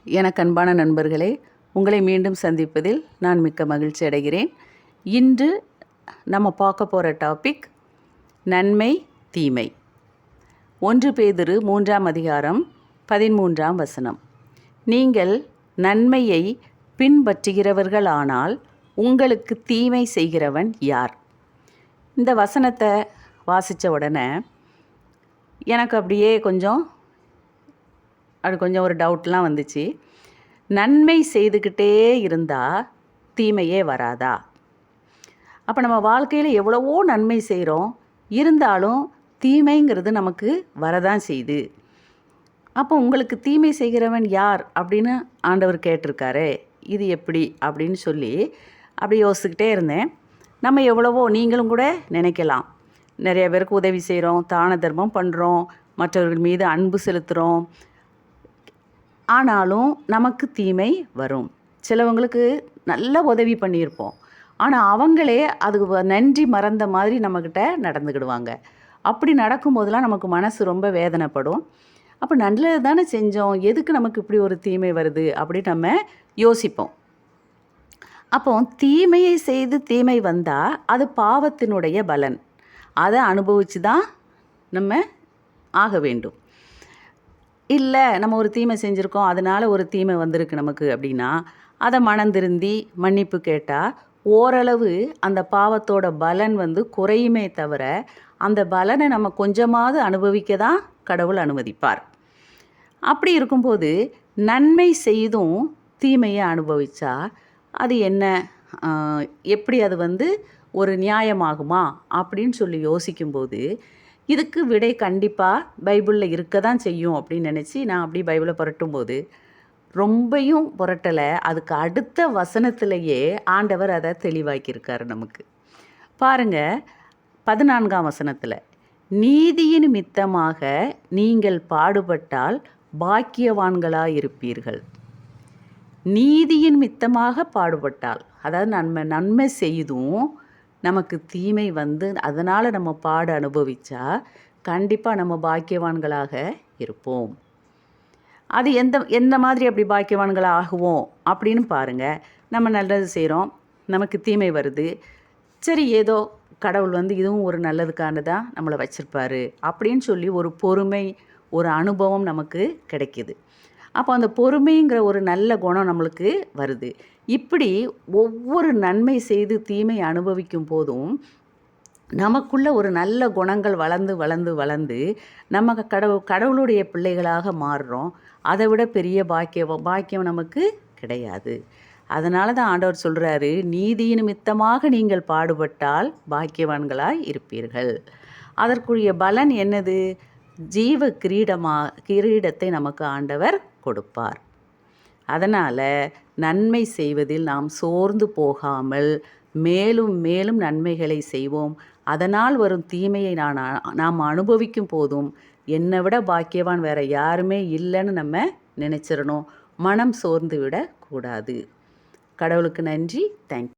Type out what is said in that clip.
எனக்கு அன்பான நண்பர்களே, உங்களை மீண்டும் சந்திப்பதில் நான் மிக்க மகிழ்ச்சி அடைகிறேன். இன்று நம்ம பார்க்க போகிற டாபிக் நன்மை தீமை. 1 பேதுரு 3ஆம் அதிகாரம் 13ஆம் வசனம். நீங்கள் நன்மையை பின்பற்றுகிறவர்களானால் உங்களுக்கு தீமை செய்கிறவன் யார்? இந்த வசனத்தை வாசித்த உடனே எனக்கு அப்படியே கொஞ்சம் ஒரு டவுட்லாம் வந்துச்சு. நன்மை செய்துக்கிட்டே இருந்தால் தீமையே வராதா? அப்போ நம்ம வாழ்க்கையில் எவ்வளவோ நன்மை செய்கிறோம், இருந்தாலும் தீமைங்கிறது நமக்கு வரதான் செய்யுது. அப்போ உங்களுக்கு தீமை செய்கிறவன் யார் அப்படின்னு ஆண்டவர் கேட்டிருக்காரு. இது எப்படி அப்படின்னு சொல்லி அப்படி யோசிச்சுக்கிட்டே இருந்தேன். நம்ம எவ்வளவோ, நீங்களும் கூட நினைக்கலாம், நிறைய பேருக்கு உதவி செய்கிறோம், தான தர்மம் பண்ணுறோம், மற்றவர்கள் மீது அன்பு செலுத்துகிறோம், ஆனாலும் நமக்கு தீமை வரும். சிலவங்களுக்கு நல்ல உதவி பண்ணியிருப்போம், ஆனால் அவங்களே அதுக்கு நன்றி மறந்த மாதிரி நம்மக்கிட்ட நடந்துக்கிடுவாங்க. அப்படி நடக்கும்போதெல்லாம் நமக்கு மனசு ரொம்ப வேதனைப்படும். அப்போ நல்லது தானே செஞ்சோம், எதுக்கு நமக்கு இப்படி ஒரு தீமை வருது அப்படின்னு நம்ம யோசிப்போம். அப்போ தீமையை செய்து தீமை வந்தால் அது பாவத்தினுடைய பலன். அதை அனுபவித்து தான் நம்ம ஆக வேண்டும். இல்லை, நம்ம ஒரு தீமை செஞ்சுருக்கோம், அதனால் ஒரு தீமை வந்திருக்கு நமக்கு அப்படின்னா அதை மனந்திருந்தி மன்னிப்பு கேட்டால் ஓரளவு அந்த பாவத்தோட பலன் குறையுமே தவிர அந்த பலனை நம்ம கொஞ்சமாவது அனுபவிக்க தான் கடவுள் அனுமதிப்பார். அப்படி இருக்கும்போது நன்மை செய்தும் தீமையை அனுபவித்தா அது என்ன, எப்படி அது ஒரு நியாயமாகுமா அப்படின்னு சொல்லி யோசிக்கும்போது இதுக்கு விடை கண்டிப்பாக பைபிளில் இருக்க தான் செய்யும் அப்படின்னு நினச்சி நான் அப்படி பைபிளை புரட்டும்போது ரொம்பையும் புரட்டலை, அதுக்கு அடுத்த வசனத்திலேயே ஆண்டவர் அதை தெளிவாக்கியிருக்காரு நமக்கு. பாருங்கள், 14ஆம் வசனத்தில், நீதியின் மித்தமாக நீங்கள் பாடுபட்டால் பாக்கியவான்களாயிருப்பீர்கள். நீதியின் மித்தமாக பாடுபட்டால், அதாவது நன்மை செய்தும் நமக்கு தீமை அதனால் நம்ம பாடு அனுபவித்தா கண்டிப்பாக நம்ம பாக்கியவான்களாக இருப்போம். அது எந்த மாதிரி அப்படி பாக்கியவான்களாக ஆகுவோம் அப்படின்னு பாருங்கள். நம்ம நல்லது செய்கிறோம், நமக்கு தீமை வருது, சரி ஏதோ கடவுள் இதுவும் ஒரு நல்லதுக்கானதான் நம்மளை வச்சுருப்பாரு அப்படின்னு சொல்லி ஒரு பொறுமை, ஒரு அனுபவம் நமக்கு கிடைக்கிது. அப்போ அந்த பொறுமைங்கிற ஒரு நல்ல குணம் நம்மளுக்கு வருது. இப்படி ஒவ்வொரு நன்மை செய்து தீமை அனுபவிக்கும் போதும் நமக்குள்ள ஒரு நல்ல குணங்கள் வளர்ந்து வளர்ந்து வளர்ந்து நம்ம கடவுளுடைய பிள்ளைகளாக மாறுறோம். அதை விட பெரிய பாக்கியம் நமக்கு கிடையாது. அதனால தான் ஆண்டவர் சொல்கிறாரு, நீதியின் நிமித்தமாக நீங்கள் பாடுபட்டால் பாக்கியவான்களாய் இருப்பீர்கள். அதற்குரிய பலன் என்னது? ஜீவ கிரீடத்தை நமக்கு ஆண்டவர் கொடுப்பார். அதனால் நன்மை செய்வதில் நாம் சோர்ந்து போகாமல் மேலும் மேலும் நன்மைகளை செய்வோம். அதனால் வரும் தீமையை நாம் அனுபவிக்கும் போதும் என்னை விட பாக்கியவான் வேறு யாருமே இல்லைன்னு நம்ம நினச்சிடணும். மனம் சோர்ந்து விடக்கூடாது. கடவுளுக்கு நன்றி. தேங்க்யூ.